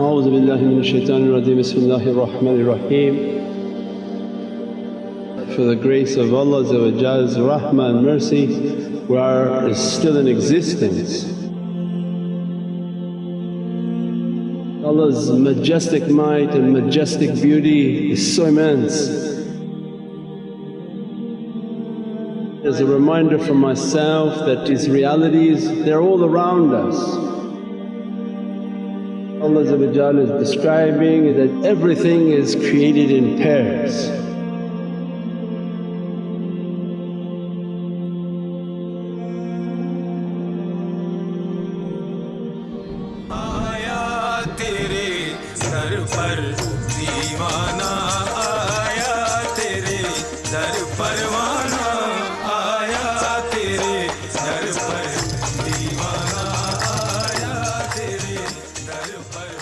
A'udhu billahi minash shaitanir rajeem. Bismillahir Rahmanir Rahim. For the grace of Allah's rahmah and mercy, we are still in existence. Allah's majestic might and majestic beauty is so immense. As a reminder for myself that these realities, they're all around us. Allah is describing that everything is created in pairs.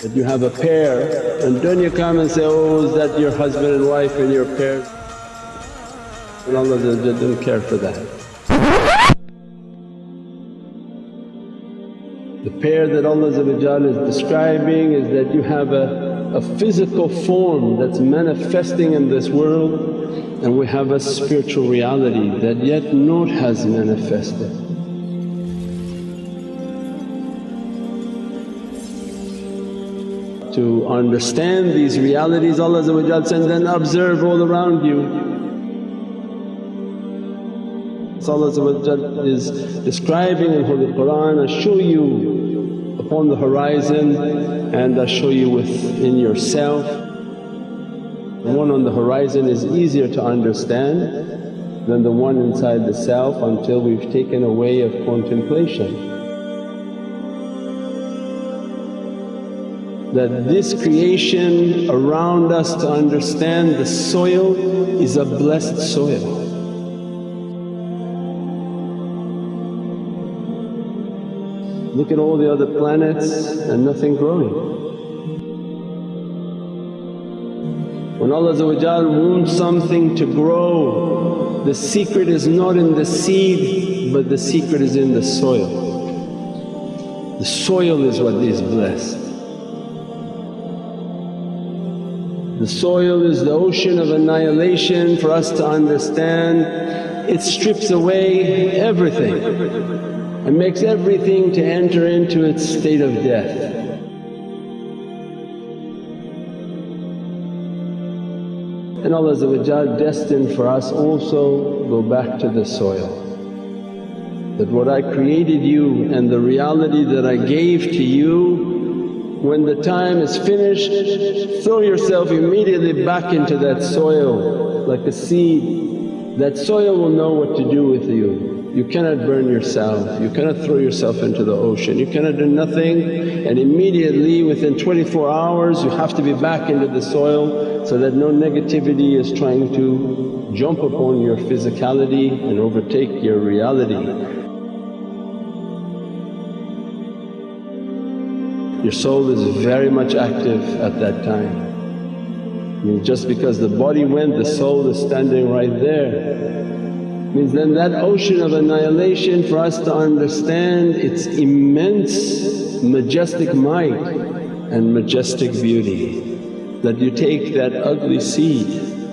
That you have a pair and don't you come and say, oh, is that your husband and wife and your pair? And Allah didn't care for that. The pair that Allah is describing is that you have a physical form that's manifesting in this world, and we have a spiritual reality that yet not has manifested. To understand these realities, Allah said, then observe all around you. So Allah is describing in Holy Qur'an, I show you upon the horizon and I show you within yourself. The one on the horizon is easier to understand than the one inside the self until we've taken a way of contemplation. That this creation around us, to understand the soil is a blessed soil. Look at all the other planets and nothing growing. When Allah wants something to grow, the secret is not in the seed but the secret is in the soil. The soil is what is blessed. The soil is the ocean of annihilation. For us to understand, it strips away everything and makes everything to enter into its state of death. And Allah destined for us also go back to the soil. That what I created you and the reality that I gave to you, when the time is finished, throw yourself immediately back into that soil like a seed. That soil will know what to do with you. You cannot burn yourself, you cannot throw yourself into the ocean, you cannot do nothing, and immediately within 24 hours you have to be back into the soil so that no negativity is trying to jump upon your physicality and overtake your reality. Your soul is very much active at that time. Just because the body went, the soul is standing right there. Means then that ocean of annihilation, for us to understand its immense majestic might and majestic beauty. That you take that ugly seed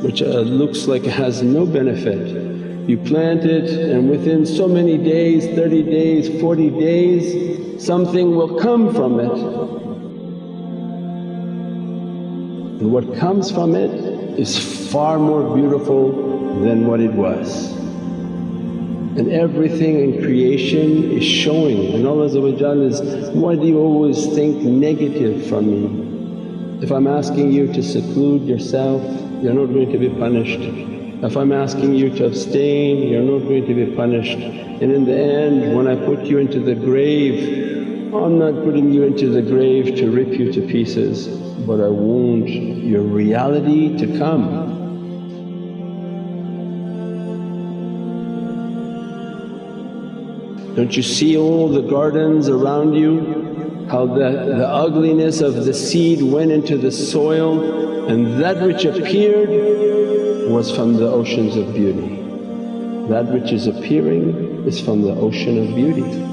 which looks like it has no benefit, you plant it and within so many days, 30 days, 40 days, something will come from it, and what comes from it is far more beautiful than what it was. And everything in creation is showing, and Allah is, why do you always think negative from me? If I'm asking you to seclude yourself, you're not going to be punished. If I'm asking you to abstain, you're not going to be punished. And in the end when I put you into the grave, I'm not putting you into the grave to rip you to pieces, but I want your reality to come. Don't you see all the gardens around you? How the ugliness of the seed went into the soil, and that which appeared was from the oceans of beauty. That which is appearing is from the ocean of beauty.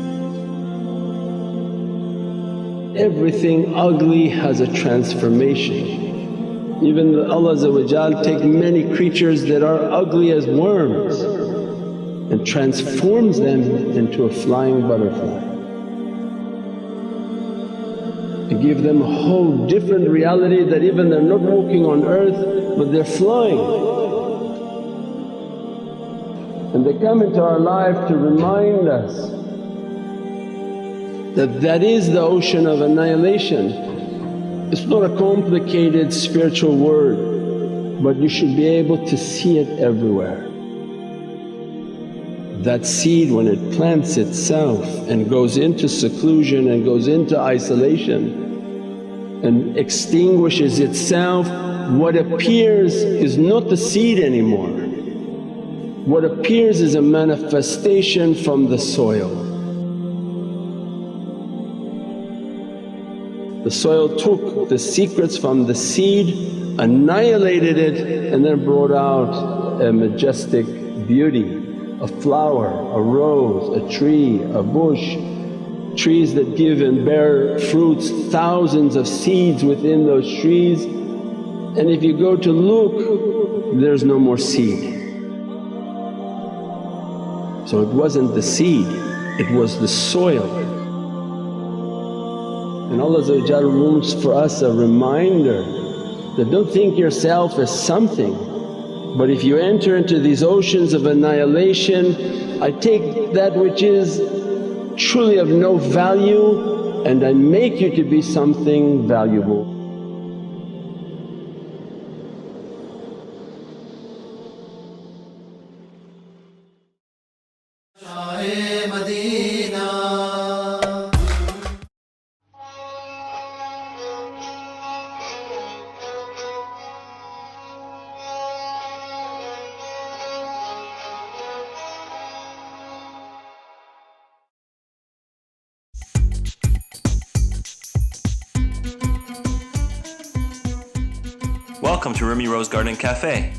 everything ugly has a transformation. Even Allah take many creatures that are ugly as worms and transforms them into a flying butterfly and give them a whole different reality that even they're not walking on earth but they're flying. And they come into our life to remind us that that is the ocean of annihilation. It's not a complicated spiritual word but you should be able to see it everywhere. That seed when it plants itself and goes into seclusion and goes into isolation and extinguishes itself, what appears is not the seed anymore. What appears is a manifestation from the soil. The soil took the secrets from the seed, annihilated it and then brought out a majestic beauty, a flower, a rose, a tree, a bush, trees that give and bear fruits, thousands of seeds within those trees. And if you go to look, there's no more seed. So it wasn't the seed, it was the soil. And Allah wants for us a reminder that don't think yourself as something, but if you enter into these oceans of annihilation, I take that which is truly of no value and I make you to be something valuable. Welcome to Rumi Rose Garden Cafe.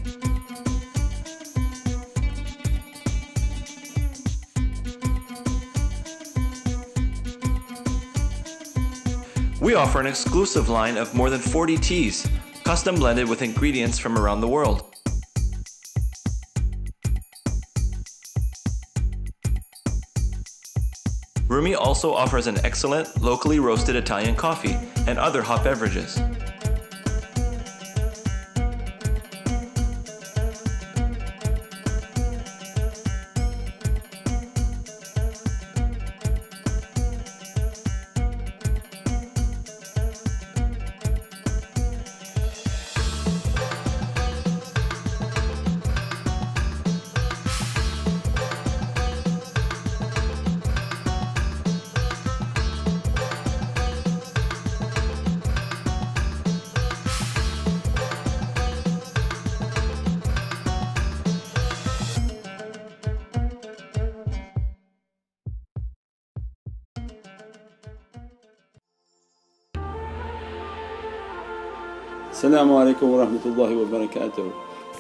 We offer an exclusive line of more than 40 teas, custom blended with ingredients from around the world. Rumi also offers an excellent locally roasted Italian coffee and other hot beverages. As-salamu alaykum wa rahmatullahi wa barakatuh.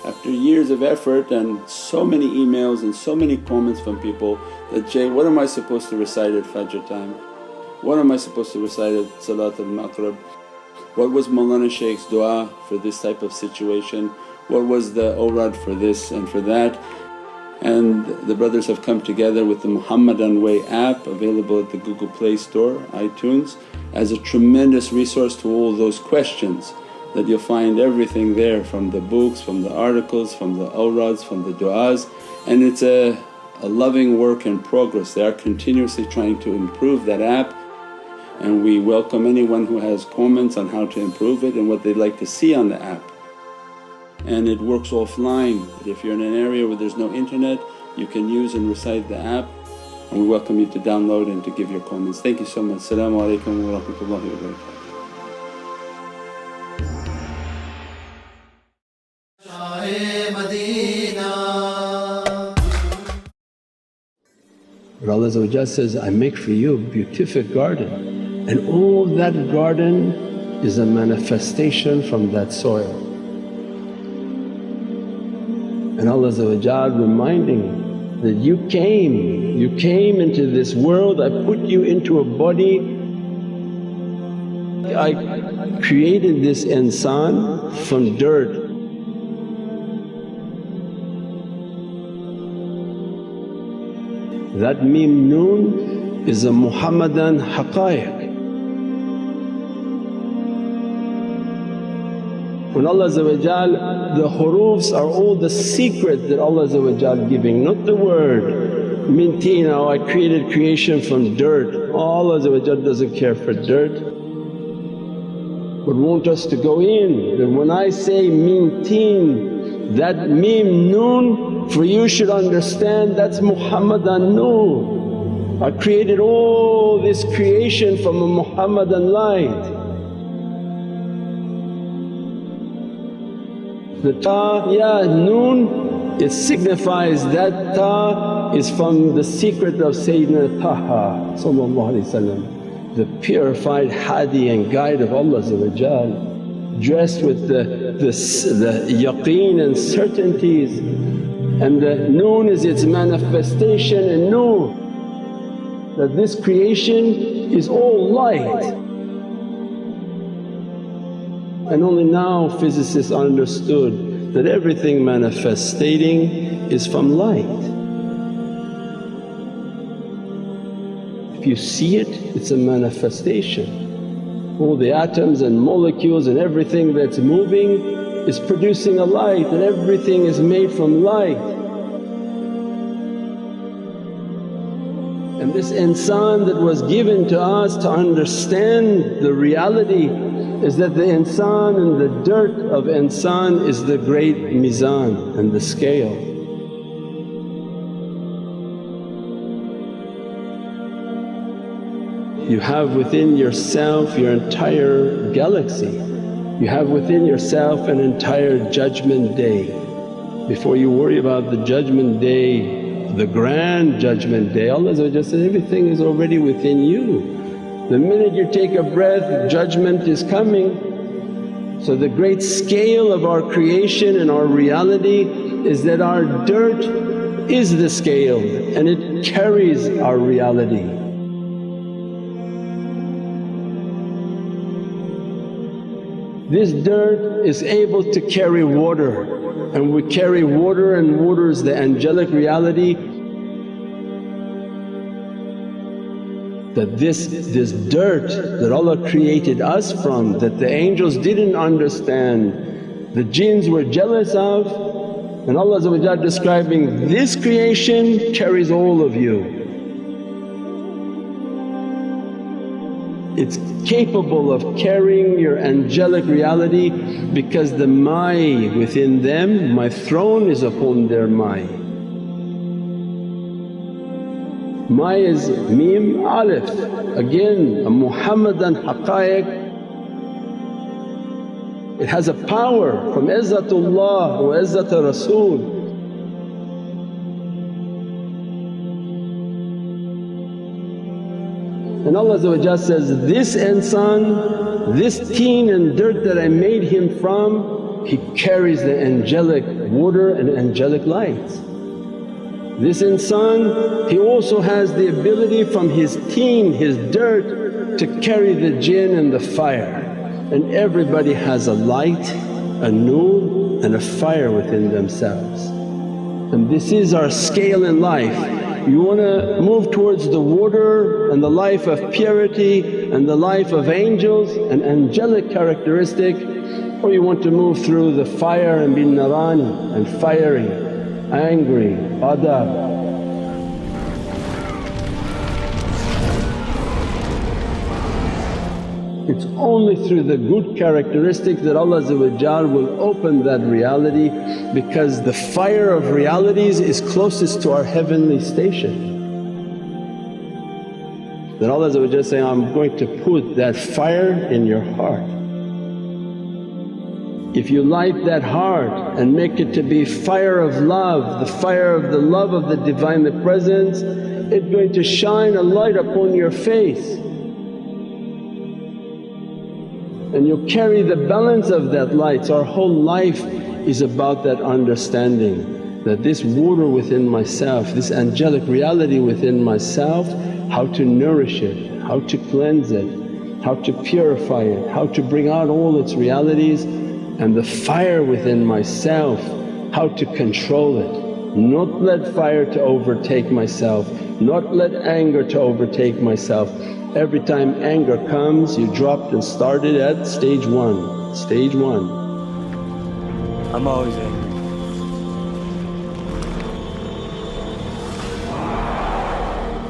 After years of effort and so many emails and so many comments from people that, Jay, what am I supposed to recite at Fajr time? What am I supposed to recite at Salat al-Maghrib? What was Mawlana Shaykh's du'a for this type of situation? What was the awrad for this and for that? And the brothers have come together with the Muhammadan Way app available at the Google Play Store, iTunes, as a tremendous resource to all those questions, that you'll find everything there from the books, from the articles, from the awrads, from the du'as, and it's a loving work in progress. They are continuously trying to improve that app, and we welcome anyone who has comments on how to improve it and what they'd like to see on the app. And it works offline, but if you're in an area where there's no internet you can use and recite the app, and we welcome you to download and to give your comments. Thank you so much. As-salamu alaykum wa rahmatullahi wa barakatuh. But Allah says, I make for you a beatific garden, and all that garden is a manifestation from that soil. And Allah reminding that you came into this world, I put you into a body I created this insan from dirt. That Mim Noon is a Muhammadan haqqaiq. When Allah the hurufs are all the secret that Allah giving, not the word. Min teen, oh I created creation from dirt. Oh, Allah doesn't care for dirt but want us to go in. And when I say min teen, that Mim Noon for you should understand that's Muhammadan Noor. I created all this creation from a Muhammadan light. The ta, ya, noon, it signifies that ta is from the secret of Sayyidina Taha the purified hadi and guide of Allah, dressed with the yaqeen and certainties. And the noon is its manifestation in noor, that this creation is all light. And only now physicists understood that everything manifestating is from light. If you see it, it's a manifestation. All the atoms and molecules and everything that's moving is producing a light, and everything is made from light. And this insan that was given to us to understand the reality is that the insan and the dirt of insan is the great mizan and the scale. You have within yourself your entire galaxy. You have within yourself an entire judgment day. Before you worry about the judgment day, the grand judgment day, Allah says everything is already within you. The minute you take a breath, judgment is coming. So the great scale of our creation and our reality is that our dirt is the scale and it carries our reality. This dirt is able to carry water, and we carry water, and water is the angelic reality. That this dirt that Allah created us from, that the angels didn't understand, the jinns were jealous of, and Allah describing this creation carries all of you. It's capable of carrying your angelic reality because the mai within them, my throne is upon their mai. Mai is Mim Alif, again a Muhammadan haqqaiq. It has a power from Izzatullah wa Izzat Rasul. And Allah says, this insan, this teen and dirt that I made him from, he carries the angelic water and angelic lights. This insan, he also has the ability from his teen, his dirt, to carry the jinn and the fire. And everybody has a light, a nur and a fire within themselves. And this is our scale in life. You want to move towards the water and the life of purity and the life of angels and angelic characteristic, or you want to move through the fire and be narani and fiery, angry, ghadab. It's only through the good characteristic that Allah will open that reality, because the fire of realities is closest to our heavenly station. That Allah is saying, I'm going to put that fire in your heart. If you light that heart and make it to be fire of love, the fire of the love of the Divine Presence, it's going to shine a light upon your face. And you'll carry the balance of that light. So our whole life is about that understanding that this water within myself, this angelic reality within myself, how to nourish it, how to cleanse it, how to purify it, how to bring out all its realities, and the fire within myself, how to control it. Not let fire to overtake myself, not let anger to overtake myself. Every time anger comes you dropped and started at stage one, stage one. I'm always angry.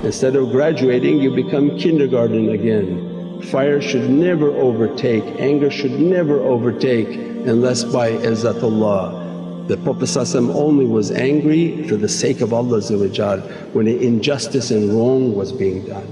Instead of graduating you become kindergarten again. Fire should never overtake, anger should never overtake unless by izzatullah. The Prophet only was angry for the sake of Allah when an injustice and wrong was being done.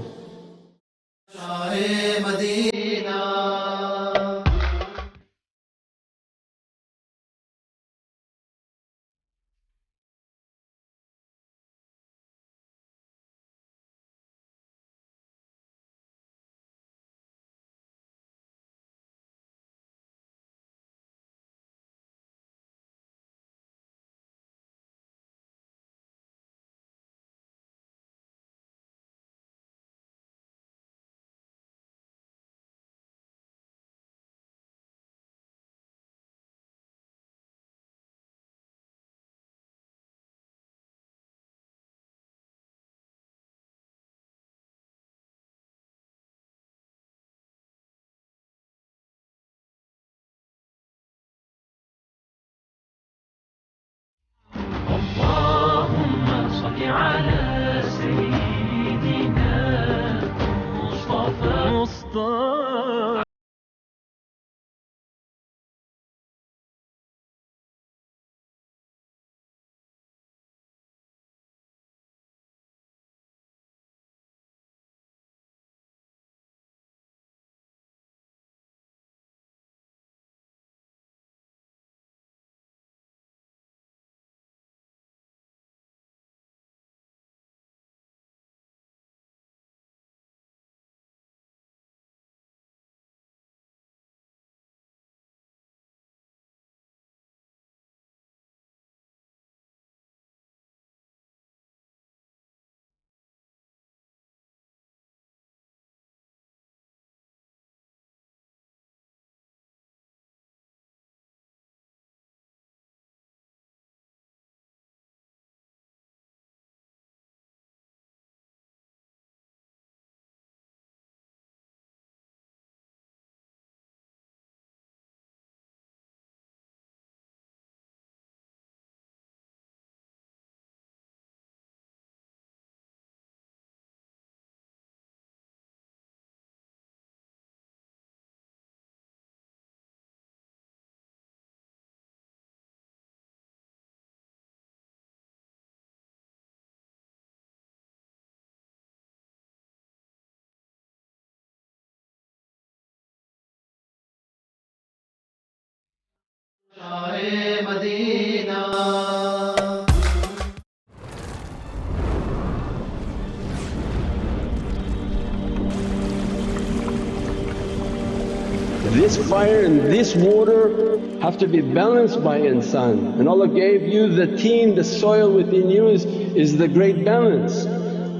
This fire and this water have to be balanced by insan, and Allah gave you the teen, the soil within you is the great balance.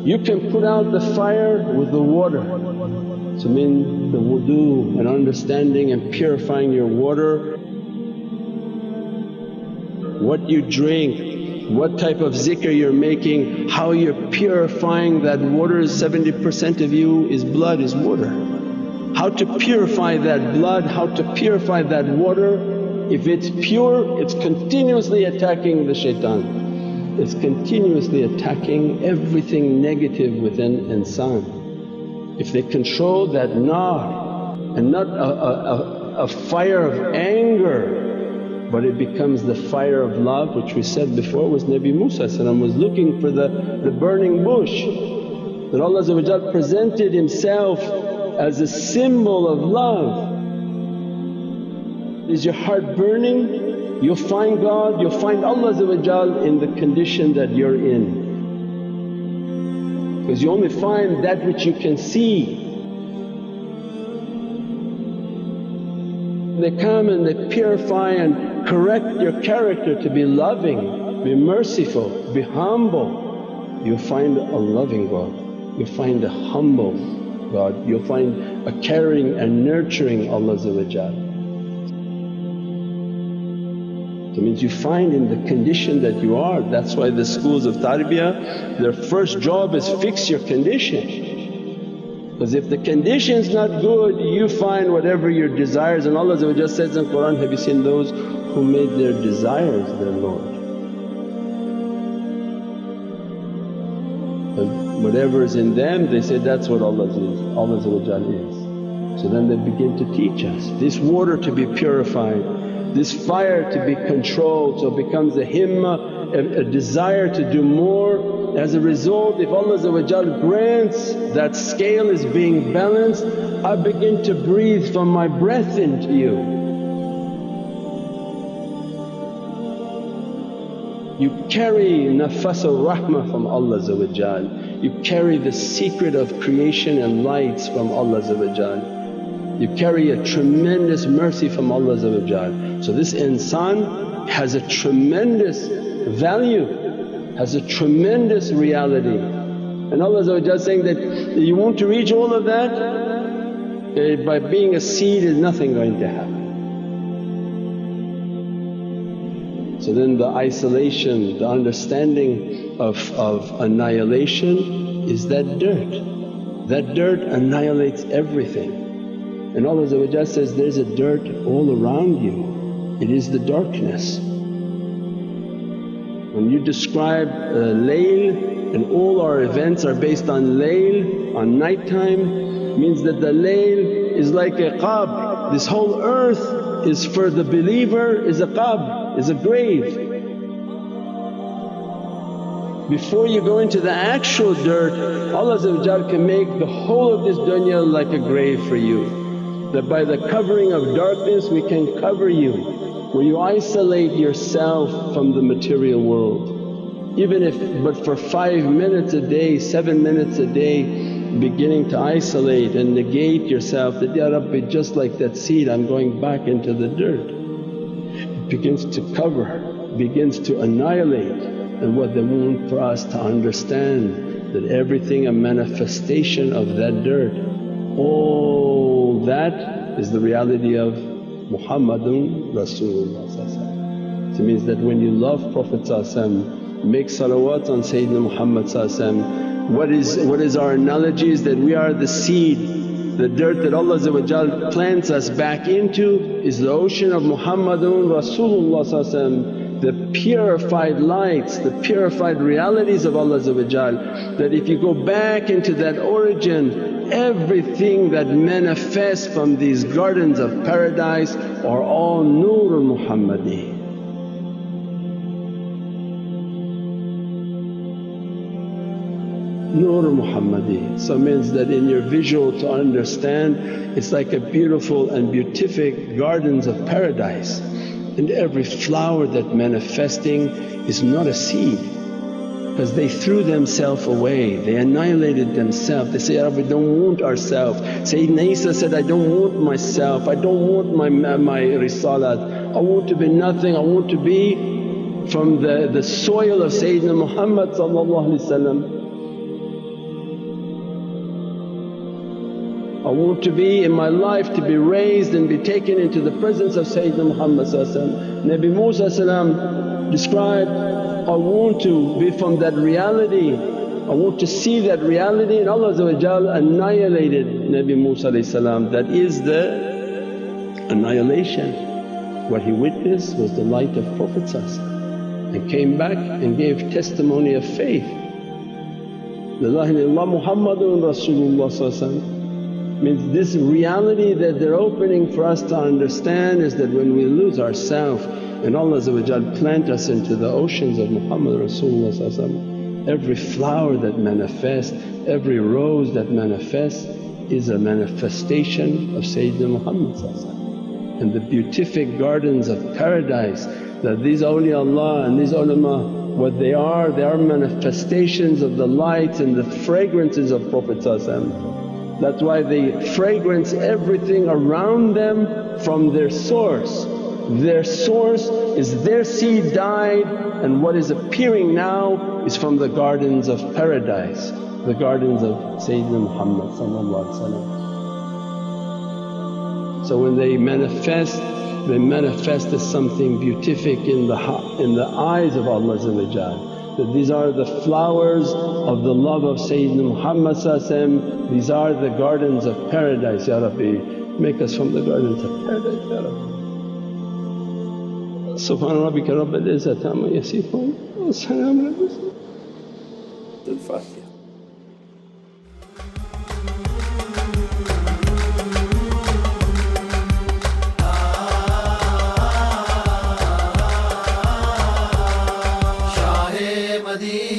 You can put out the fire with the water. So mean the wudu and understanding and purifying your water, what you drink, what type of zikr you're making, how you're purifying that water. 70% of you is blood, is water. How to purify that blood, how to purify that water. If it's pure it's continuously attacking the shaitan, it's continuously attacking everything negative within insan. If they control that nar and not a fire of anger but it becomes the fire of love, which we said before was Nabi Musa was looking for the burning bush, that Allah presented Himself as a symbol of love. Is your heart burning? You'll find God, you'll find Allah in the condition that you're in, because you only find that which you can see. They come and they purify and correct your character to be loving, be merciful, be humble. You'll find a loving God, you'll find a humble God, you'll find a caring and nurturing Allah. So it means you find in the condition that you are. That's why the schools of tarbiyah, their first job is fix your condition. Because if the condition's not good, you find whatever your desires, and Allah says in Qur'an, have you seen those who made their desires their Lord? But whatever is in them, they say that's what Allah is. So then they begin to teach us this water to be purified, this fire to be controlled, so it becomes a himmah, a desire to do more. As a result, if Allah grants that scale is being balanced, I begin to breathe from my breath into you. You carry nafas al-rahmah from Allah, you carry the secret of creation and lights from Allah. You carry a tremendous mercy from Allah. So this insan has a tremendous value, has a tremendous reality. And Allah saying that, you want to reach all of that, by being a seed is nothing going to happen. So then the isolation, the understanding of annihilation is that dirt. That dirt annihilates everything. And Allah says, there's a dirt all around you, it is the darkness. When you describe layl, and all our events are based on layl, on night time, means that the layl is like a qab. This whole earth is for the believer is a qab, is a grave. Before you go into the actual dirt, Allah can make the whole of this dunya like a grave for you. That by the covering of darkness we can cover you, where you isolate yourself from the material world. Even if but for 5 minutes a day, 7 minutes a day, beginning to isolate and negate yourself that, Ya Rabbi, just like that seed I'm going back into the dirt. It begins to cover, begins to annihilate. And what they want for us to understand that everything a manifestation of that dirt, all that is the reality of Muhammadan Rasulullah. So it means that when you love Prophet make salawat on Sayyidina Muhammad. What is our analogy is that we are the seed, the dirt that Allah plants us back into is the ocean of Muhammadun Rasulullah, the purified lights, the purified realities of Allah. That if you go back into that origin, everything that manifests from these gardens of paradise are all Nurul Muhammadi. Nur Muhammadi. So it means that in your visual to understand, it's like a beautiful and beatific gardens of paradise, and every flower that manifesting is not a seed, because they threw themselves away, they annihilated themselves. They say, Ya Rabbi, don't want ourselves. Sayyidina Isa said, I don't want myself, I don't want my risalat, I want to be nothing, I want to be from the soil of Sayyidina Muhammad. I want to be in my life to be raised and be taken into the presence of Sayyidina Muhammad. Nabi Musa described, I want to be from that reality, I want to see that reality, and Allah annihilated Nabi Musa. That is the annihilation. What he witnessed was the light of Prophet and came back and gave testimony of faith. La ilaha illallah Muhammadun Rasulullah. Means this reality that they're opening for us to understand is that when we lose ourselves and Allah plant us into the oceans of Muhammad Rasulullah, every flower that manifests, every rose that manifests is a manifestation of Sayyidina Muhammad. And the beatific gardens of paradise, that these awliyaullah and these ulama, what they are manifestations of the lights and the fragrances of Prophet. That's why they fragrance everything around them from their source. Their source is their seed died, and what is appearing now is from the gardens of paradise. the gardens of Sayyidina Muhammad. So when they manifest as something beatific in the eyes of Allah, that these are the flowers of the love of Sayyidina Muhammad, these are the gardens of paradise. Ya Rabbi, make us from the gardens of paradise, Ya Rabbi. Subhana rabbika rabbil izzati amma yasifoon wa salaamun ala al-mursalin. Al-Fatiha. Madina